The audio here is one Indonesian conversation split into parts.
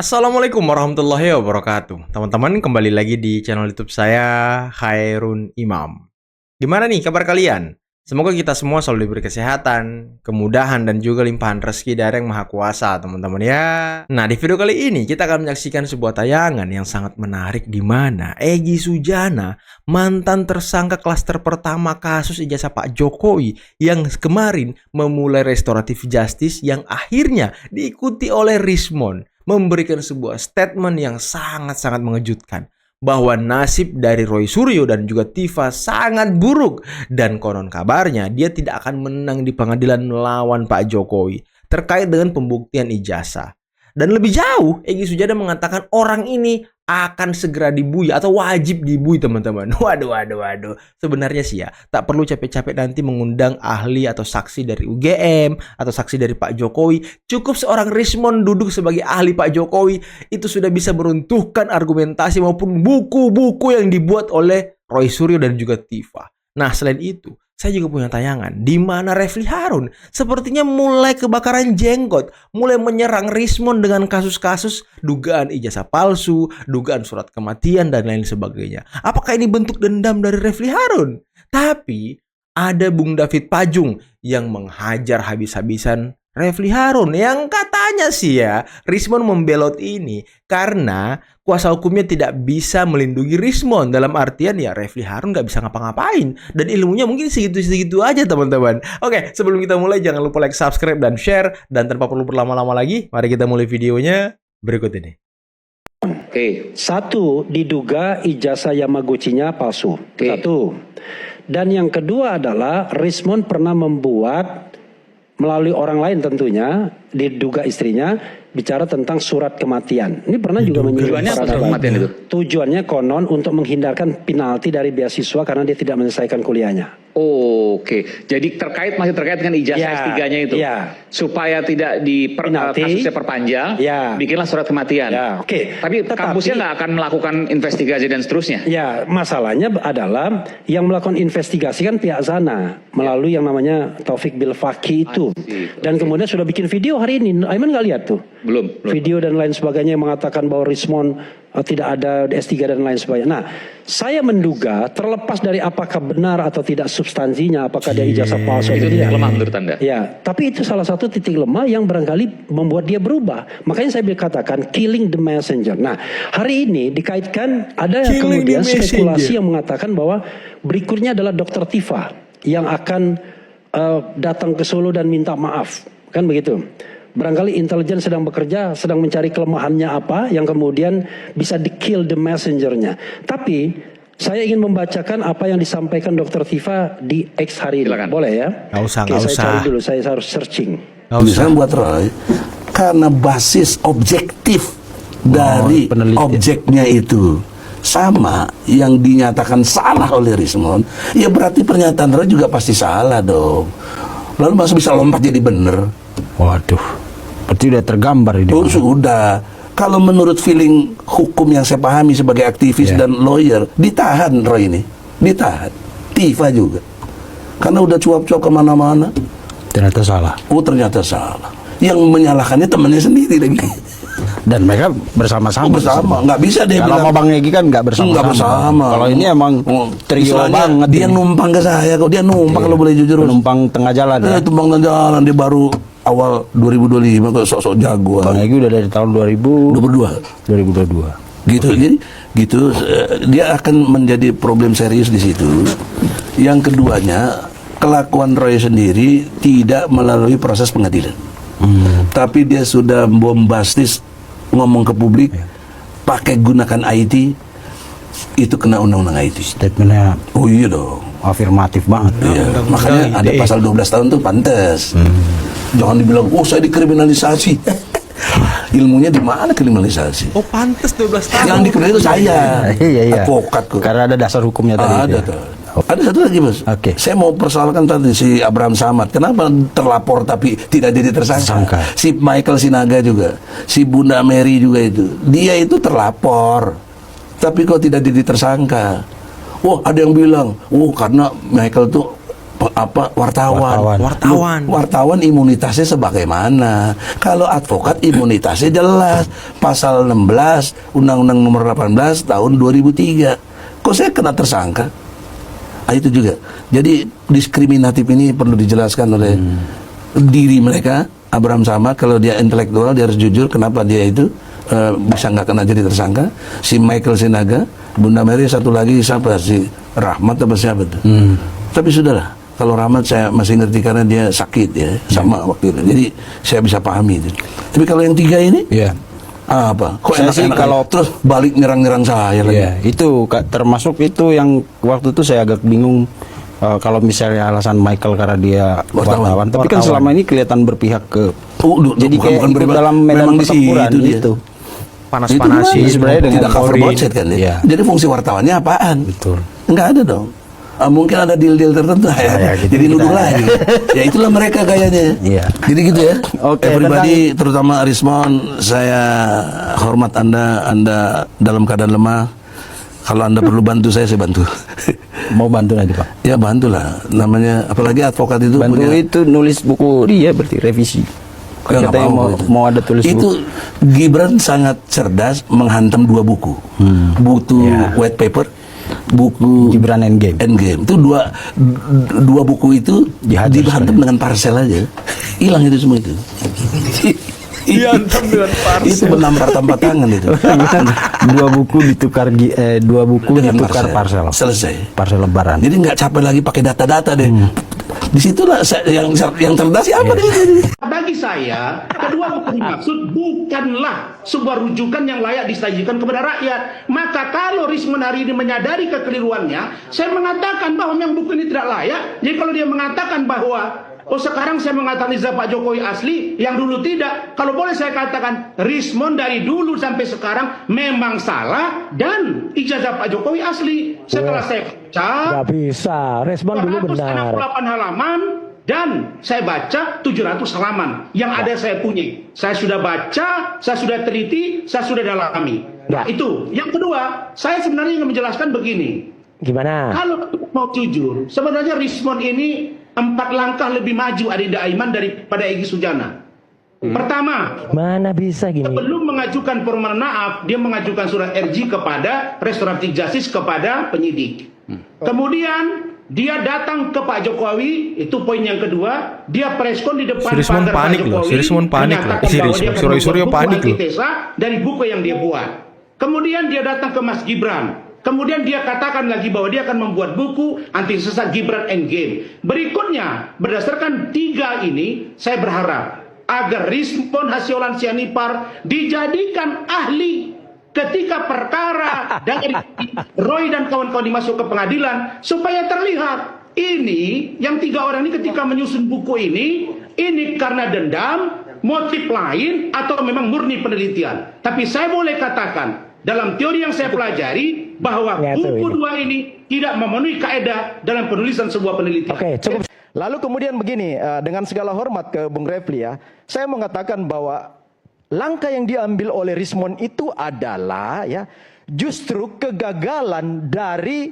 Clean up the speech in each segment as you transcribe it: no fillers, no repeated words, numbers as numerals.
Assalamualaikum warahmatullahi wabarakatuh. Teman-teman kembali lagi di channel YouTube saya, Khairun Imam. Gimana nih kabar kalian? Semoga kita semua selalu diberi kesehatan, kemudahan, dan juga limpahan rezeki dari Yang Maha Kuasa, teman-teman ya. Nah, di video kali ini kita akan menyaksikan sebuah tayangan yang sangat menarik di mana Egy Sujana, mantan tersangka klaster pertama kasus ijazah Pak Jokowi yang kemarin memulai restoratif justice yang akhirnya diikuti oleh Rismon, memberikan sebuah statement yang sangat-sangat mengejutkan bahwa nasib dari Roy Suryo dan juga Tifa sangat buruk dan konon kabarnya dia tidak akan menang di pengadilan melawan Pak Jokowi terkait dengan pembuktian ijazah. Dan lebih jauh, Egy Sujana mengatakan orang ini akan segera dibui atau wajib dibui, teman-teman. Waduh. Sebenarnya sih ya, tak perlu capek-capek nanti mengundang ahli atau saksi dari UGM atau saksi dari Pak Jokowi. Cukup seorang Rismon duduk sebagai ahli Pak Jokowi, itu sudah bisa meruntuhkan argumentasi maupun buku-buku yang dibuat oleh Roy Suryo dan juga Tifa. Nah, selain itu, saya juga punya tayangan di mana Refly Harun sepertinya mulai kebakaran jenggot, mulai menyerang Rismon dengan kasus-kasus dugaan ijazah palsu, dugaan surat kematian, dan lain sebagainya. Apakah ini bentuk dendam dari Refly Harun? Tapi ada Bung David Pajung yang menghajar habis-habisan Refly Harun yang katanya sih ya, Rismon membelot ini karena kuasa hukumnya tidak bisa melindungi Rismon. Dalam artian ya Refly Harun nggak bisa ngapa-ngapain dan ilmunya mungkin segitu-segitu aja, teman-teman. Oke, sebelum kita mulai jangan lupa like, subscribe, dan share. Dan tanpa perlu berlama-lama lagi, mari kita mulai videonya berikut ini. Oke. Satu, diduga ijazah Yamaguchi-nya palsu. Satu. Dan yang kedua adalah Rismon pernah membuat melalui orang lain tentunya, diduga istrinya, bicara tentang surat kematian. Ini pernah juga menyinggung surat kematian itu. Tujuannya konon untuk menghindarkan penalti dari beasiswa karena dia tidak menyelesaikan kuliahnya. Oke, jadi masih terkait dengan ijazah S3-nya itu. Supaya tidak kasusnya perpanjang, bikinlah surat kematian. Tapi kampusnya nggak akan melakukan investigasi dan seterusnya. Ya, masalahnya adalah yang melakukan investigasi kan pihak sana melalui yang namanya Taufik Bilfaki itu. Dan kemudian sudah bikin video hari ini. Aiman nggak lihat tuh? Belum. Video dan lain sebagainya yang mengatakan bahwa Rismon tidak ada S3 dan lain sebagainya. Nah, saya menduga terlepas dari apakah benar atau tidak substansinya, apakah dia ijazah palsu itu titik lemah menurut Anda? Ya, tapi itu salah satu titik lemah yang barangkali membuat dia berubah. Makanya saya katakan killing the messenger. Nah, hari ini dikaitkan ada kemudian spekulasi yang mengatakan bahwa berikutnya adalah Dr. Tifa yang akan datang ke Solo dan minta maaf. Kan begitu. Barangkali intelijen sedang bekerja, sedang mencari kelemahannya apa yang kemudian bisa di-kill the messenger-nya. Tapi saya ingin membacakan apa yang disampaikan Dr. Tifa di X hari ini. Boleh ya? Nggak usah. Saya cari dulu, saya harus searching. Bisa buat Roy karena basis objektif dari objeknya itu sama yang dinyatakan salah oleh Rismon, ya berarti pernyataan Roy juga pasti salah dong. Lalu masa bisa lompat jadi bener? Waduh, berarti udah tergambar ini. Oh sudah. Kalau menurut feeling hukum yang saya pahami sebagai aktivis dan lawyer, ditahan Roy ini, ditahan. Tifa juga, karena udah cuap-cuap kemana-mana. Ternyata salah. Oh ternyata salah. Yang menyalahkannya temannya sendiri lagi. Dan mereka bersama-sama. Bersama, nggak bisa dia kalau bilang. Bang Egy kan nggak bersama-sama. Nggak bersama. Kalau ini emang trio banget. Dia numpang ke saya kok. Dia numpang kalau boleh jujur. Numpang tengah jalan ya. Numpang tengah jalan. Dia baru awal 2025 kok sok-sok jagoan. Bang Egy udah dari tahun 2022. Gitu. Jadi gitu dia akan menjadi problem serius di situ. Yang keduanya, kelakuan Roy sendiri tidak melalui proses pengadilan. Tapi dia sudah bombastis ngomong ke publik, pakai gunakan IT, itu kena undang-undang IT. Statementnya, oh iya dong, afirmatif banget. Iya. Makanya ada pasal 12 tahun tuh pantas. Jangan dibilang, oh saya dikriminalisasi. Ilmunya di mana kriminalisasi? Oh pantas 12 tahun. Yang dikriminalisasi itu saya, advokat kok. Karena ada dasar hukumnya tadi. Ada satu lagi Mas. Saya mau persoalkan tadi si Abraham Samad. Kenapa terlapor tapi tidak jadi tersangka? Si Michael Sinaga juga, si Bunda Mary juga itu. Dia itu terlapor, tapi kok tidak jadi tersangka. Wah ada yang bilang, karena Michael tuh Wartawan imunitasnya sebagaimana? Kalau advokat imunitasnya jelas, pasal 16 Undang-Undang Nomor 18 tahun 2003. Kok saya kena tersangka? Itu juga. Jadi diskriminatif ini perlu dijelaskan oleh diri mereka. Abraham Samad, kalau dia intelektual dia harus jujur kenapa dia itu bisa nggak kena jadi tersangka. Si Michael Sinaga, Bunda Mary, satu lagi siapa, si Rahmat apa siapa tuh. Tapi sudahlah, kalau Rahmat saya masih ngerti karena dia sakit ya, sama waktu itu. Jadi saya bisa pahami itu. Tapi kalau yang tiga ini, apa? Kok saya sih kalau terus balik nyerang-nyerang saya lagi. Iya, itu termasuk itu yang waktu itu saya agak bingung. Kalau misalnya alasan Michael karena dia wartawan, tapi kan selama ini kelihatan berpihak ke jadi bukan dalam medan pertempuran itu. Panas-panasin sebenarnya dengan tidak cover budget kan ya. Jadi fungsi wartawannya apaan? Betul. Enggak ada dong. Mungkin ada deal-deal tertentu ya, gitu jadi nuduh lagi. Ya itulah mereka kayaknya. Iya. Jadi gitu ya. Oke, pribadi terutama Rismon, saya hormat Anda dalam keadaan lemah. Kalau Anda perlu bantu saya bantu. Mau bantu nanti Pak? Ya bantulah. Namanya apalagi advokat itu bantu punya, itu nulis buku dia berarti revisi. Katanya mau ada tulis itu buku. Gibran sangat cerdas menghantam 2 buku. Butuh white paper, buku Gibran Endgame. Itu dua buku itu dihantam dengan parcel aja. Hilang itu semua itu. Dihantam dengan parcel. Itu menampar tanpa tangan itu. 2 buku ditukar ditukar parcel. Selesai. Parcel lebaran. Jadi nggak capek lagi pakai data-data deh. Disitulah yang cerdas siapa deh? Bagi saya, kedua buku dimaksud bukanlah sebuah rujukan yang layak disajikan kepada rakyat. Maka kalau Rismon hari ini menyadari kekeliruannya, saya mengatakan bahwa memang buku ini tidak layak. Jadi kalau dia mengatakan bahwa sekarang saya mengatakan ijazah Pak Jokowi asli, yang dulu tidak. Kalau boleh saya katakan, Rismon dari dulu sampai sekarang memang salah dan ijazah Pak Jokowi asli. Setelah saya baca, nggak bisa. Rismon dulu benar. 268 halaman dan saya baca 700 halaman. Yang ada saya punya. Saya sudah baca, saya sudah teliti, saya sudah dalami. Nah, itu. Yang kedua, saya sebenarnya ingin menjelaskan begini. Gimana? Kalau mau jujur, sebenarnya Rismon ini 4 langkah lebih maju Adinda Aiman daripada Egy Sujana. Pertama, mana bisa gini? sebelum mengajukan permohonan maaf, dia mengajukan surat RJ kepada restoratif justice kepada penyidik. Kemudian dia datang ke Pak Jokowi, itu poin yang kedua. Dia preskon di depan Rismon pagar Pak panik loh, Jokowi, Rismon panik loh. menyatakan bahwa dia akan membuat buku panik loh. antitesa dari buku yang dia buat. Kemudian dia datang ke Mas Gibran. Kemudian dia katakan lagi bahwa dia akan membuat buku antitesa Gibran Endgame. Berikutnya, berdasarkan 3 ini, saya berharap agar Rismon Hasyolan Sianipar dijadikan ahli ketika perkara dari Roy dan kawan-kawan dimasuk ke pengadilan, supaya terlihat ini yang 3 orang ini ketika menyusun buku ini karena dendam, motif lain, atau memang murni penelitian. Tapi saya boleh katakan dalam teori yang saya pelajari bahwa buku 2 ini tidak memenuhi kaedah dalam penulisan sebuah penelitian. Oke, cukup. Lalu kemudian begini, dengan segala hormat ke Bung Refli ya, saya mengatakan bahwa langkah yang diambil oleh Rismon itu adalah ya justru kegagalan dari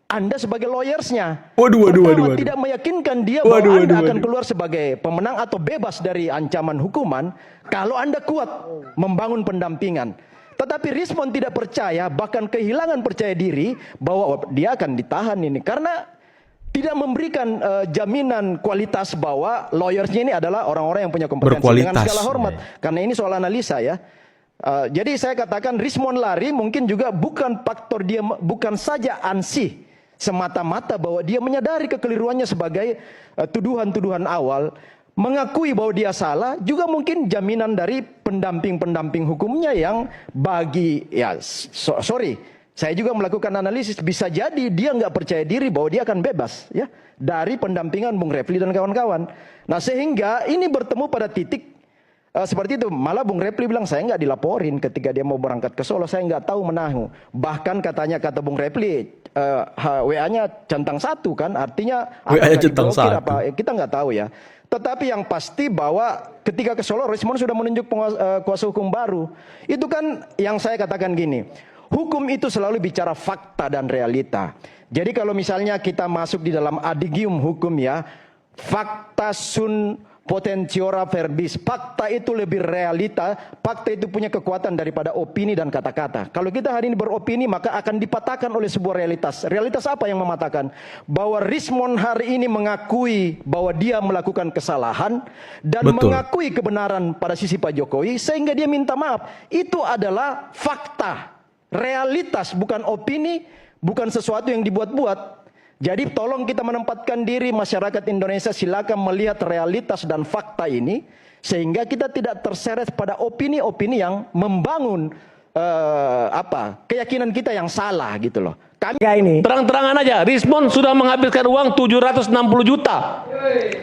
Anda sebagai lawyersnya. Pertama, tidak meyakinkan dia bahwa Anda akan keluar sebagai pemenang atau bebas dari ancaman hukuman kalau Anda kuat membangun pendampingan. Tetapi Rismon tidak percaya, bahkan kehilangan percaya diri bahwa dia akan ditahan ini karena tidak memberikan jaminan kualitas bahwa lawyersnya ini adalah orang-orang yang punya kompetensi. Dengan segala hormat, karena ini soal analisa ya. Jadi saya katakan Rismon lari mungkin juga bukan faktor dia, bukan saja ansih semata-mata bahwa dia menyadari kekeliruannya sebagai tuduhan-tuduhan awal, mengakui bahwa dia salah, juga mungkin jaminan dari pendamping-pendamping hukumnya yang bagi, ya sorry, saya juga melakukan analisis, bisa jadi dia nggak percaya diri bahwa dia akan bebas ya dari pendampingan Bung Refli dan kawan-kawan. Nah sehingga ini bertemu pada titik seperti itu. Malah Bung Refli bilang saya nggak dilaporin ketika dia mau berangkat ke Solo, saya nggak tahu menahu. Bahkan kata Bung Refli WA-nya centang 1 kan, artinya WA-nya centang 1. Kita nggak tahu ya. Tetapi yang pasti bahwa ketika ke Solo, Rismon sudah menunjuk kuasa hukum baru. Itu kan yang saya katakan gini, Hukum itu selalu bicara fakta dan realita. Jadi kalau misalnya kita masuk di dalam adigium hukum ya, fakta sun potentiora verbis. Fakta itu lebih realita, fakta itu punya kekuatan daripada opini dan kata-kata. Kalau kita hari ini beropini maka akan dipatahkan oleh sebuah realitas. Realitas apa yang mematahkan? Bahwa Rismond hari ini mengakui bahwa dia melakukan kesalahan dan mengakui kebenaran pada sisi Pak Jokowi sehingga dia minta maaf. Itu adalah fakta, realitas, bukan opini, bukan sesuatu yang dibuat-buat. Jadi tolong kita menempatkan diri masyarakat Indonesia, silakan melihat realitas dan fakta ini sehingga kita tidak terseret pada opini-opini yang membangun keyakinan kita yang salah gitu loh. Kami ini terang-terangan aja, Rismond sudah menghabiskan uang 760 juta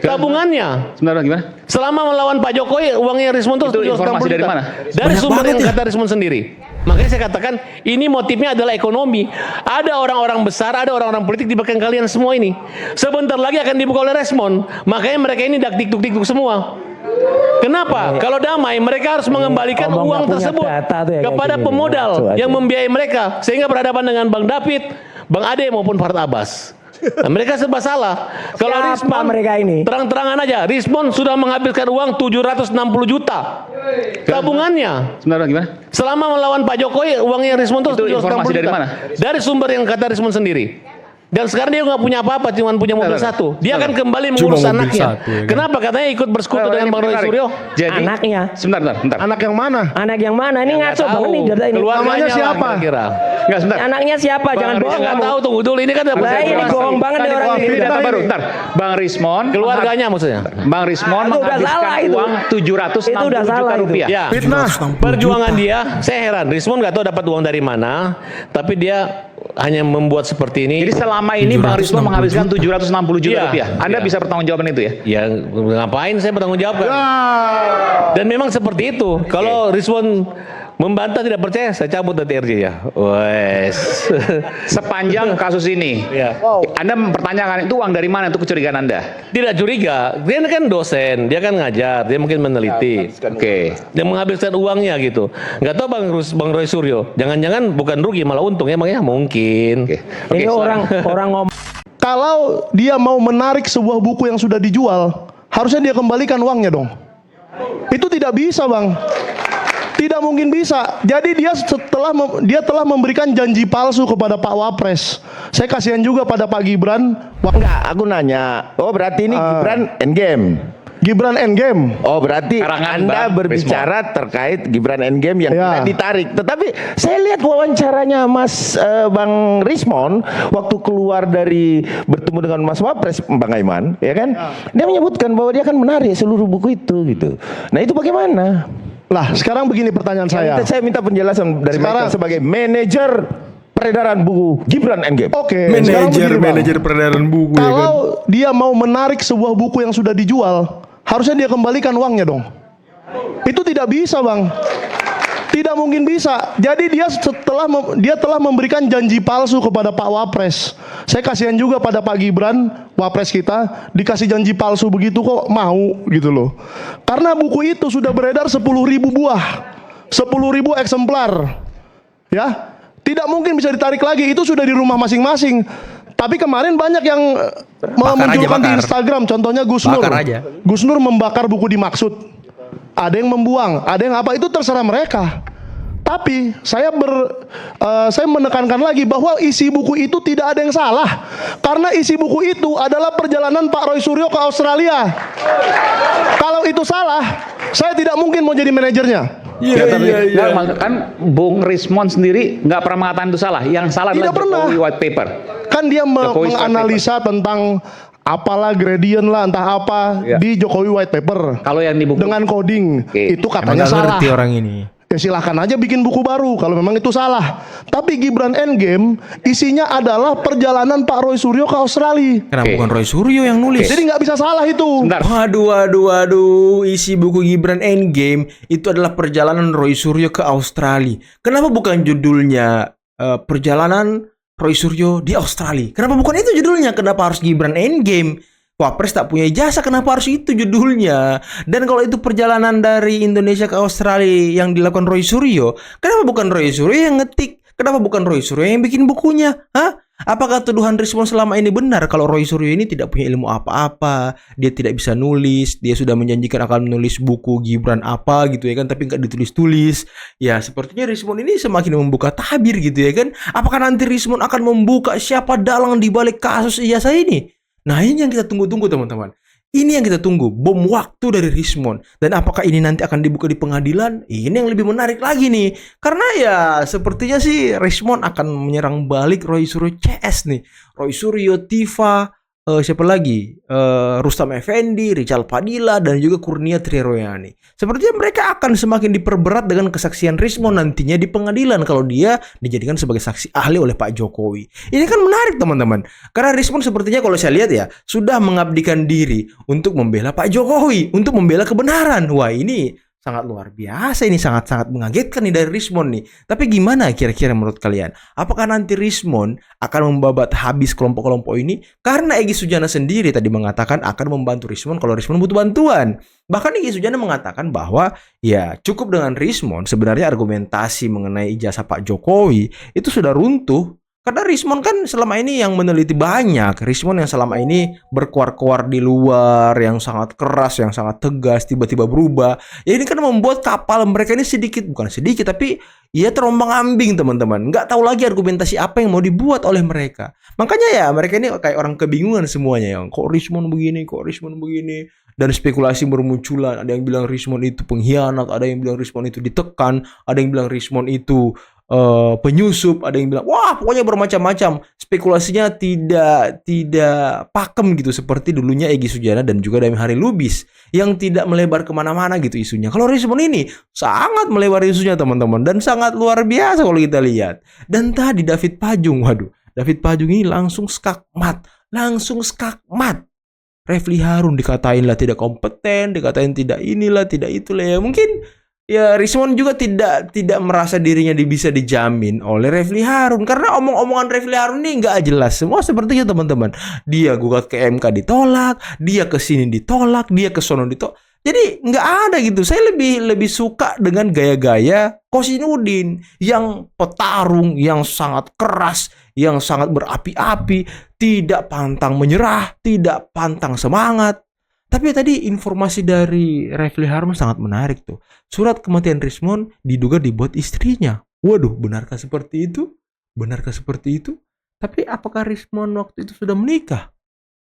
tabungannya. Sebenarnya gimana? Selama melawan Pak Jokowi, uangnya Rismond itu 760 informasi juta. dari mana? Dari sumber yang kata Rismond sendiri. Makanya saya katakan ini motifnya adalah ekonomi. Ada orang-orang besar, ada orang-orang politik di belakang kalian semua ini. Sebentar lagi akan dibuka oleh Rismond. Makanya mereka ini dak-dik-dik semua. Kenapa? Kalau damai mereka harus mengembalikan uang tersebut kepada pemodal yang membiayai mereka sehingga berhadapan dengan Bang David, Bang Ade maupun Farhad Abbas. Nah, mereka serba salah. Kalau Rismond mereka ini terang-terangan aja, Rismond sudah menghabiskan uang 760 juta tabungannya. Sebenarnya gimana? Selama melawan Pak Jokowi, uangnya Rismond itu 760 informasi juta. Dari mana? Dari sumber yang kata Rismond sendiri. Dan sekarang dia nggak punya apa-apa, cuma punya mobil satu. Dia akan kembali mengurus anaknya. Kenapa? Katanya ikut bersekutu dengan Bang Roy Suryo. Jadi, anaknya. Sebentar. Anak yang mana? Anak yang mana? Ini ngaco banget nih. Namanya siapa? Enggak, sebentar. Anaknya siapa? Jangan bohong. Nggak tahu, tunggu dulu. Ini kan ini bohong banget nih orang ini. Baru, bentar. Bang Rismond, keluarganya maksudnya. Bang Rismond menghabiskan uang 760 juta rupiah. Ya. Fitnah. Perjuangan dia, saya heran. Rismond nggak tahu dapat uang dari mana, tapi dia hanya membuat seperti ini. Jadi selama ini Bang Rismond menghabiskan 760 juta rupiah. Anda bisa bertanggungjawaban itu ya? Ya ngapain saya bertanggung jawabkan? Dan memang seperti itu. Kalau Rismond membantah tidak percaya, saya cabut dari RJ ya. Wes. Sepanjang kasus ini, Anda mempertanyakan itu uang dari mana, itu kecurigaan Anda? Tidak curiga, dia kan dosen, dia kan ngajar, dia mungkin meneliti. Oke. Dia menghabiskan uangnya gitu. Nggak tahu Bang Roy Suryo, jangan-jangan bukan rugi malah untung ya Bang ya, mungkin. Ini orang ngomong. Kalau dia mau menarik sebuah buku yang sudah dijual, harusnya dia kembalikan uangnya dong. Itu tidak bisa Bang. Tidak mungkin bisa. Jadi dia telah memberikan janji palsu kepada Pak Wapres. Saya kasihan juga pada Pak Gibran. Enggak, aku nanya. Oh, berarti ini Gibran endgame. Gibran endgame. Oh, berarti Karangan Anda berbicara terkait Gibran endgame yang tidak ditarik. Tetapi saya lihat wawancaranya Mas Bang Rismond waktu keluar dari bertemu dengan Mas Wapres, Bang Aiman, ya kan? Dia menyebutkan bahwa dia akan menarik seluruh buku itu gitu. Nah, itu bagaimana? Lah, sekarang begini pertanyaan saya. Saya minta penjelasan dari Michael sebagai manajer peredaran buku Gibran Endgame. Oke, manajer peredaran buku. Kalau dia mau menarik sebuah buku yang sudah dijual, harusnya dia kembalikan uangnya dong. Itu tidak bisa, Bang. Tidak mungkin bisa. Jadi dia telah memberikan janji palsu kepada Pak Wapres. Saya kasihan juga pada Pak Gibran, Wapres kita, dikasih janji palsu begitu kok mau gitu loh. Karena buku itu sudah beredar 10.000 buah, 10.000 eksemplar. Ya, tidak mungkin bisa ditarik lagi. Itu sudah di rumah masing-masing. Tapi kemarin banyak yang memunculkan di Instagram, contohnya Gus Nur. Gus Nur membakar buku dimaksud. Ada yang membuang, ada yang apa, itu terserah mereka. Tapi saya menekankan lagi bahwa isi buku itu tidak ada yang salah. Karena isi buku itu adalah perjalanan Pak Roy Suryo ke Australia. Kalau itu salah, saya tidak mungkin mau jadi manajernya. Kan Bung Rismond sendiri nggak pernah mengatakan itu salah. Yang salah adalah Jokowi White Paper. Kan dia menganalisa tentang apalah gradient lah entah apa di Jokowi White Paper. Kalau yang di buku dengan coding itu katanya salah. Orang ini. Ya silahkan aja bikin buku baru kalau memang itu salah. Tapi Gibran Endgame isinya adalah perjalanan Pak Roy Suryo ke Australia. Kenapa bukan Roy Suryo yang nulis? Jadi nggak bisa salah itu. Waduh. Isi buku Gibran Endgame itu adalah perjalanan Roy Suryo ke Australia. Kenapa bukan judulnya perjalanan Roy Suryo di Australia? Kenapa bukan itu judulnya? Kenapa harus Gibran Endgame? Wapres tak punya ijazah, kenapa harus itu judulnya? Dan kalau itu perjalanan dari Indonesia ke Australia yang dilakukan Roy Suryo, kenapa bukan Roy Suryo yang ngetik Kenapa bukan Roy Suryo yang bikin bukunya? Hah? Apakah tuduhan Rismon selama ini benar kalau Roy Suryo ini tidak punya ilmu apa-apa, dia tidak bisa nulis, dia sudah menjanjikan akan menulis buku Gibran apa gitu ya kan, tapi nggak ditulis-tulis. Ya sepertinya Rismon ini semakin membuka tabir gitu ya kan. Apakah nanti Rismon akan membuka siapa dalang di balik kasus ijazah ini? Nah ini yang kita tunggu-tunggu teman-teman. Ini yang kita tunggu, bom waktu dari Rismon. Dan apakah ini nanti akan dibuka di pengadilan? Ini yang lebih menarik lagi nih. Karena ya sepertinya sih Rismon akan menyerang balik Roy Suryo CS nih. Roy Suryo, Tifa, siapa lagi? Rustam Effendi, Rizal Padilla, dan juga Kurnia Triroyani. Sepertinya mereka akan semakin diperberat dengan kesaksian Rismon nantinya di pengadilan kalau dia dijadikan sebagai saksi ahli oleh Pak Jokowi. Ini kan menarik teman-teman. Karena Rismon sepertinya kalau saya lihat ya, sudah mengabdikan diri untuk membela Pak Jokowi, untuk membela kebenaran. Wah ini sangat luar biasa, ini sangat-sangat mengagetkan nih dari Rismon nih. Tapi gimana kira-kira menurut kalian? Apakah nanti Rismon akan membabat habis kelompok-kelompok ini? Karena Egy Sujana sendiri tadi mengatakan akan membantu Rismon kalau Rismon butuh bantuan. Bahkan Egy Sujana mengatakan bahwa ya cukup dengan Rismon, sebenarnya argumentasi mengenai ijazah Pak Jokowi itu sudah runtuh. Karena Rismon kan selama ini yang meneliti banyak. Rismon yang selama ini berkuar-kuar di luar, yang sangat keras, yang sangat tegas, tiba-tiba berubah. Ya ini kan membuat kapal mereka ini bukan sedikit, tapi ya terombang-ambing teman-teman. Nggak tahu lagi argumentasi apa yang mau dibuat oleh mereka. Makanya ya mereka ini kayak orang kebingungan semuanya. Yang kok Rismon begini, kok Rismon begini. Dan spekulasi bermunculan. Ada yang bilang Rismon itu pengkhianat, ada yang bilang Rismon itu ditekan, ada yang bilang Rismon itu penyusup, ada yang bilang wah pokoknya bermacam-macam, spekulasinya tidak pakem gitu seperti dulunya Egy Sujana dan juga Dami Hari Lubis yang tidak melebar kemana-mana gitu isunya. Kalau Rismon ini sangat melebar isunya teman-teman dan sangat luar biasa kalau kita lihat. Dan tadi David Pajung, waduh David Pajung ini langsung skakmat. Refli Harun dikatain lah tidak kompeten, dikatain tidak inilah, tidak itulah ya. Mungkin ya Rismon juga tidak merasa dirinya bisa dijamin oleh Refli Harun karena omong-omongan Refli Harun ini nggak jelas semua seperti itu teman-teman. Dia gugat ke MK ditolak, dia ke sini ditolak, dia ke sono ditolak. Jadi nggak ada gitu. Saya lebih suka dengan gaya-gaya Kosinudin yang petarung, yang sangat keras, yang sangat berapi-api, tidak pantang menyerah, tidak pantang semangat. Tapi tadi informasi dari Refli Harun sangat menarik tuh. Surat kematian Rismon diduga dibuat istrinya. Waduh, benarkah seperti itu? Tapi apakah Rismon waktu itu sudah menikah?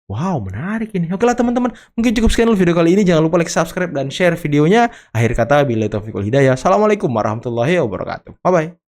Wow, menarik ini. Oke lah teman-teman, mungkin cukup sekian dulu video kali ini. Jangan lupa like, subscribe, dan share videonya. Akhir kata, billahi taufiq wal hidayah. Assalamualaikum warahmatullahi wabarakatuh. Bye-bye.